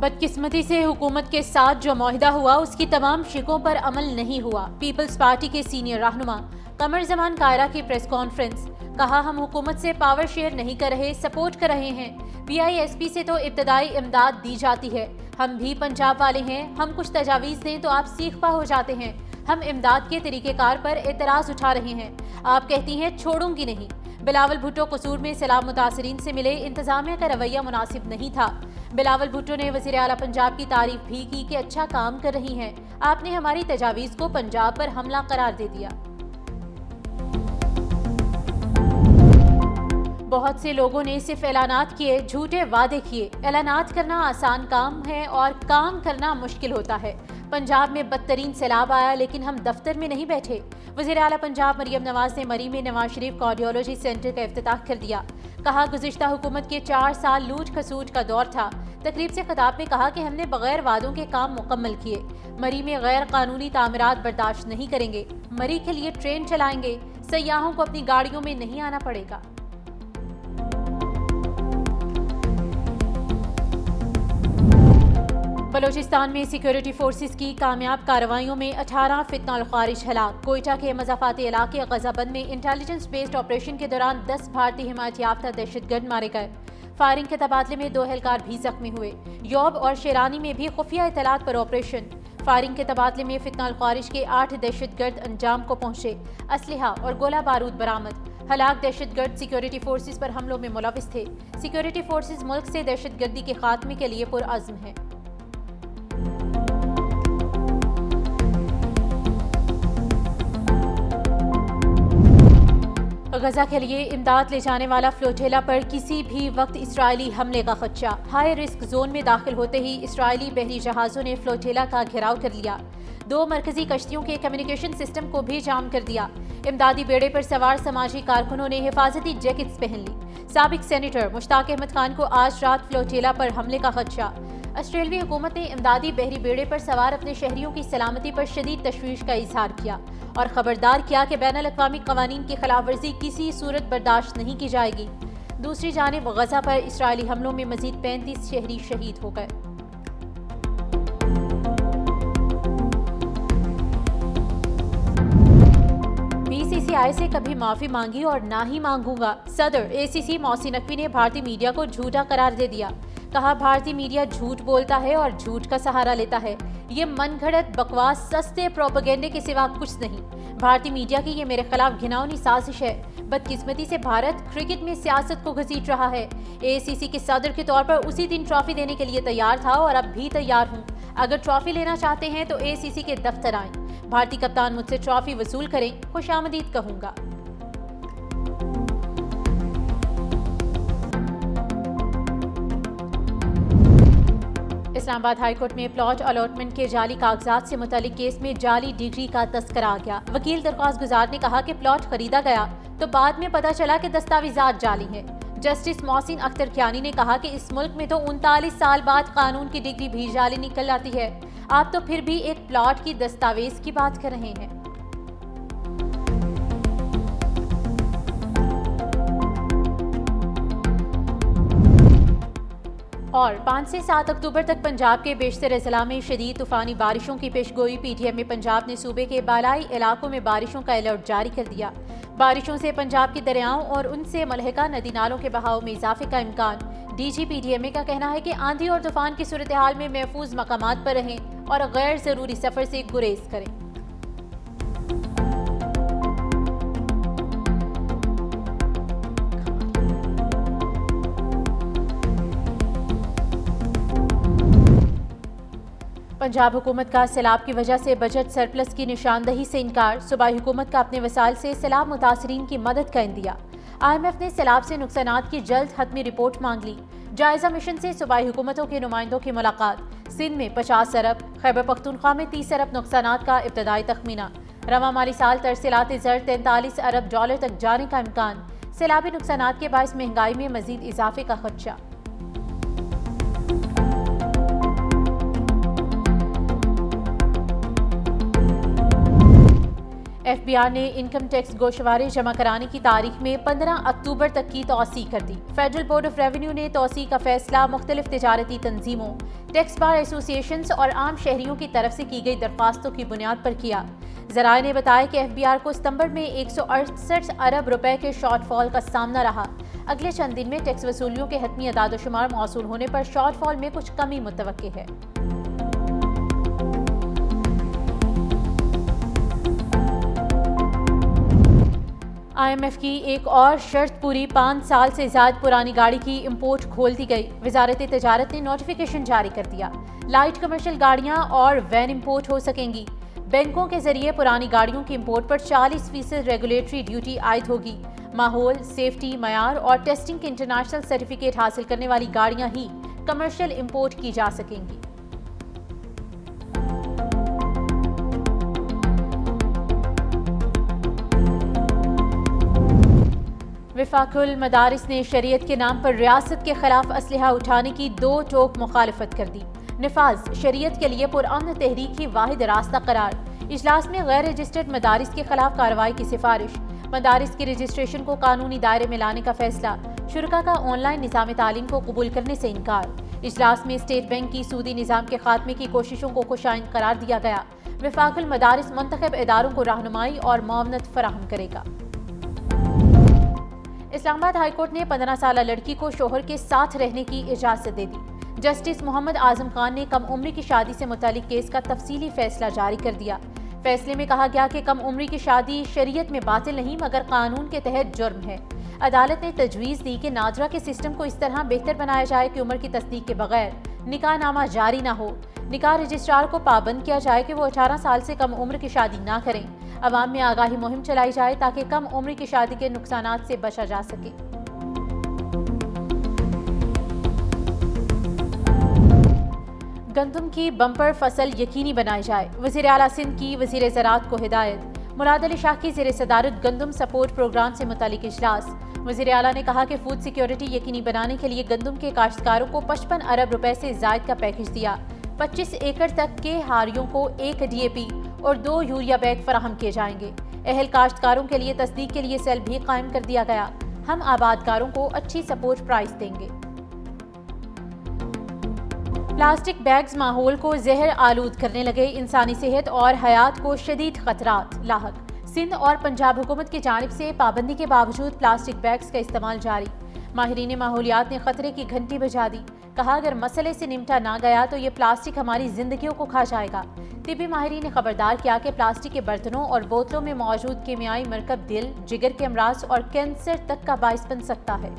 बदकिस्मती से हुकूमत के साथ जो मुआहिदा हुआ उसकी तमाम शिकों पर अमल नहीं हुआ। पीपल्स पार्टी के सीनियर रहनुमा कमर जमान कायरा की प्रेस कॉन्फ्रेंस। कहा, हम हुकूमत से पावर शेयर नहीं कर रहे, सपोर्ट कर रहे हैं। PISP से तो इब्तदाई इमदाद दी जाती है। हम भी पंजाब वाले हैं, हम कुछ तजावीज़ दें तो आप सीख पा हो जाते हैं। हम इमदाद के तरीक़ेकार पर एतराज़ उठा रहे हैं। आप कहती हैं छोड़ूंगी नहीं। बिलावल भुट्टो कसूर में सैलाब मुतासरीन से मिले, इंतजामिया का रवैया मुनासिब नहीं था। बिलावल भुट्टो ने वज़ीर आला पंजाब की तारीफ भी की कि अच्छा काम कर रही हैं, आपने हमारी तजावीज़ को पंजाब पर हमला करार दे दिया। बहुत से लोगों ने सिर्फ ऐलानात किए, झूठे वादे किए। ऐलानात करना आसान काम है और काम करना मुश्किल होता है। पंजाब में बदतरीन सैलाब आया लेकिन हम दफ्तर में नहीं बैठे। वज़ीर आला पंजाब मरियम नवाज ने मरी में नवाज शरीफ कार्डियोलॉजी सेंटर का इफ्तिताह कर दिया। कहा, गुज़िश्ता हुकूमत के 4 साल लूट खसूट का दौर था। तकरीब से खिताब में कहा कि हमने बगैर वादों के काम मुकम्मल किए। मरी में गैर कानूनी तामीरात बर्दाश्त नहीं करेंगे। मरी के लिए ट्रेन चलाएंगे। सयाहों को अपनी गाड़ियों में नहीं आना पड़ेगा। बलोचिस्तान में सिक्योरिटी फोर्सेस की कामयाब कार्रवाइयों में 18 फितना और खारिज हलाक। कोयटा के मज़ाफ़ाती इलाके गज़ाबंद में इंटेलिजेंस बेस्ड ऑपरेशन के दौरान 10 भारतीय हिमायत याफ्ता दहशतगर्द मारे गए। फायरिंग के तबादले में 2 एहलकार भी जख्मी हुए। यौब और शेरानी में भी खुफिया इतलात पर ऑपरेशन। फायरिंग के तबादले में फितना और खारिज के 8 दहशतगर्द अंजाम को पहुंचे। असलहा और गोला बारूद बरामद। हलाक दहशतगर्द सिक्योरिटी फोर्सेस पर हमलों में मुलविस थे। सिक्योरिटी फोर्सेस मुल्क से दहशतगर्दी के खात्मे के लिए पुरअज़्म है। गजा के लिए इमदाद ले जाने वाला फ्लोटेला पर किसी भी वक्त इस्राएली हमले का खदशा। हाई रिस्क जोन में दाखिल होते ही इस्राएली बहरी जहाज़ों ने फ्लोटेला का घेराव कर लिया। 2 मरकजी कश्तियों के कम्युनिकेशन सिस्टम को भी जाम कर दिया। इमदादी बेड़े पर सवार समाजी कारकुनों ने हिफाजती जैकेट्स पहन ली। साबिक सेनेटर मुश्ताक अहमद खान को आज रात फ्लोटेला पर हमले का खदशा। ऑस्ट्रेलवी हुकूमत ने इमदादी बहरी बेड़े पर सवार अपने शहरियों की सलामती पर शदीद तशवीश का इजहार किया और खबरदार किया कि बैनुल अक़वामी क़वानीन की खिलाफ वर्जी किसी सूरत बर्दाश्त नहीं की जाएगी। दूसरी जानिब गजा पर इसराइली हमलों में मजीद 35 शहरी शहीद हो गए। BCCI से कभी माफी मांगी और ना ही मांगूंगा। सदर ACC मोहसिन नकवी ने भारतीय मीडिया को झूठा करार दे दिया। कहा, भारतीय मीडिया झूठ बोलता है और झूठ का सहारा लेता है। ये मनगढ़ंत बकवास सस्ते प्रोपेगेंडे के सिवा कुछ नहीं। भारतीय मीडिया की ये मेरे खिलाफ घिनौनी साजिश है। बदकिस्मती से भारत क्रिकेट में सियासत को घसीट रहा है। ACC के सदर के तौर पर उसी दिन ट्रॉफी देने के लिए तैयार था और अब भी तैयार हूँ। अगर ट्रॉफी लेना चाहते हैं तो ACC के दफ्तर आएं। भारतीय कप्तान मुझसे ट्रॉफी वसूल करें, खुशामदीद कहूँगा। इस्लामाबाद हाईकोर्ट में प्लॉट अलॉटमेंट के जाली कागजात से मुतालिक केस में जाली डिग्री का तस्करा आ गया। वकील दरख्वास्त गुजार ने कहा कि प्लॉट खरीदा गया तो बाद में पता चला कि दस्तावेजात जाली हैं। जस्टिस मोहसिन अख्तर कियानी ने कहा कि इस मुल्क में तो 39 साल बाद कानून की डिग्री भी जाली निकल आती है। आप तो फिर भी एक प्लॉट की दस्तावेज की बात कर रहे हैं। और 5 से 7 अक्टूबर तक पंजाब के बेशतर अजला में शदीद तूफानी बारिशों की पेशगोई। PTM में पंजाब ने सूबे के बालाई इलाकों में बारिशों का अलर्ट जारी कर दिया। बारिशों से पंजाब के दरियाओं और उनसे मुल्हिका नदी नालों के बहाव में इजाफे का इम्कान। DG PTM का कहना है कि आंधी और तूफान की सूरत हाल में महफूज मकामात पर रहें और गैर जरूरी सफर से गुरेज करें। पंजाब हुकूमत का सैलाब की वजह से बजट सरप्लस की निशानदही से इनकार। सूबाई हुकूमत का अपने वसाइल से सैलाब मुतासरीन की मदद का इंदिया। IMF ने सैलाब से नुकसानात की जल्द हतमी रिपोर्ट मांग ली। जायजा मिशन से सूबाई हुकूमतों के नुमाइंदों की मुलाकात। सिंध में 50 अरब, खैबर पख्तूनख्वा में 30 अरब नुकसानात का इब्तदाई तखमीना। रवा माली साल तरसीलात ज़र 43 अरब डॉलर तक जाने का इम्कान। सैलाबी नुकसानात के बायस महंगाई में मजीद इजाफे का खदशा। FBI ने इनकम टैक्स गोशवारे जमा कराने की तारीख में 15 अक्टूबर तक की तौसी कर दी। फेडरल बोर्ड ऑफ रेवेन्यू ने तौसी का फैसला मुख्तलिफ तिजारती तंजीमों, टैक्स बार एसोसिएशंस और आम शहरियों की तरफ से की गई दरख्वास्तों की बुनियाद पर किया। ज़राए ने बताया कि FBI को सितंबर में 168 अरब रुपए के शॉर्टफॉल का सामना रहा। अगले चंद दिन में टैक्स वसूलियों के हतमी अदाद-ओ-शुमार मौसूल होने पर शॉर्टफॉल में कुछ कमी मुतवक्के है। IMF की एक और शर्त पूरी 5 साल से ज्यादा पुरानी गाड़ी की इंपोर्ट खोल दी गई। वजारत तिजारत ने नोटिफिकेशन जारी कर दिया। लाइट कमर्शियल गाड़ियां और वैन इंपोर्ट हो सकेंगी। बैंकों के जरिए पुरानी गाड़ियों की इंपोर्ट पर 40% रेगुलेटरी ड्यूटी आयद होगी। माहौल, सेफ्टी, मयार और टेस्टिंग के इंटरनेशनल सर्टिफिकेट हासिल करने वाली गाड़ियां ही कमर्शियल इंपोर्ट की जा सकेंगी। वफाकुल मदारिस ने शरीयत के नाम पर रियासत के खिलाफ असलहा उठाने की दो टोक मुखालफत कर दी। निफाज शरीयत के लिए पुरअमन तहरीक ही वाहिद रास्ता करार। इजलास में गैर रजिस्टर्ड मदारिस के खिलाफ कार्रवाई की सिफारिश। मदारिस के रजिस्ट्रेशन को कानूनी दायरे में लाने का फैसला। शुरका का ऑनलाइन निज़ाम तालीम को कबूल करने से इनकार। इजलास में स्टेट बैंक की सूदी निज़ाम के खात्मे की कोशिशों को खुशाइंद करार दिया गया। वफाकुल मदारिस मुंतखब इदारों को रहनुमाई और मुआवनत फराहम करेगा। इस्लामाबाद हाई कोर्ट ने 15 साल लड़की को शोहर के साथ रहने की इजाजत दे दी। जस्टिस मोहम्मद आजम खान ने कम उम्री की शादी से मुतालिक केस का तफसीली फैसला जारी कर दिया। फैसले में कहा गया कि कम उम्री की शादी शरीयत में बातिल नहीं मगर कानून के तहत जुर्म है। अदालत ने तजवीज़ दी कि नाजरा के सिस्टम को इस तरह बेहतर बनाया जाए कि उम्र की तस्दीक के बगैर निकाह नामा जारी ना हो। निकाह रजिस्ट्रार को पाबंद किया जाए कि वो 18 साल से कम उम्र की शादी ना करें। अवाम में आगाही मुहिम चलाई जाए ताकि कम उम्र की शादी के नुकसानात से बचा जा सके। गंदम की बम्पर फसल यकीनी बनाई जाए। वज़ीर आला सिंध की वज़ीर ज़राअत को हिदायत। मुराद अली शाह की ज़ेर सदारत गंदम सपोर्ट प्रोग्राम से मुतालिक इजलास। वज़ीर आला ने कहा कि फूड सिक्योरिटी यकीनी बनाने के लिए गंदम के काश्तकारों को 55 अरब रुपए से जायद का पैकेज दिया। 25 एकड़ तक के हारियों को 1 DAP और 2 यूरिया बैग फराहम किए जाएंगे। अहल काश्तकारों के लिए तस्दीक के लिए सेल भी कायम कर दिया गया। हम आबादकारों को अच्छी सपोर्ट प्राइस देंगे। प्लास्टिक बैग्स माहौल को जहर आलूद करने लगे। इंसानी सेहत और हयात को शदीद खतरात लाहक। सिंध और पंजाब हुकूमत की जानिब से पाबंदी के बावजूद प्लास्टिक बैग्स का इस्तेमाल जारी। माहिरीन माहौलियात ने खतरे की घंटी बजा दी। कहा अगर मसले से निपटा ना गया तो ये प्लास्टिक हमारी जिंदगियों को खा जाएगा। तिब्बी माहिरीन ने खबरदार किया कि प्लास्टिक के बर्तनों और बोतलों में मौजूद कीमियाई मरकब दिल, जिगर के अमराज और कैंसर तक का बाइस बन सकता है।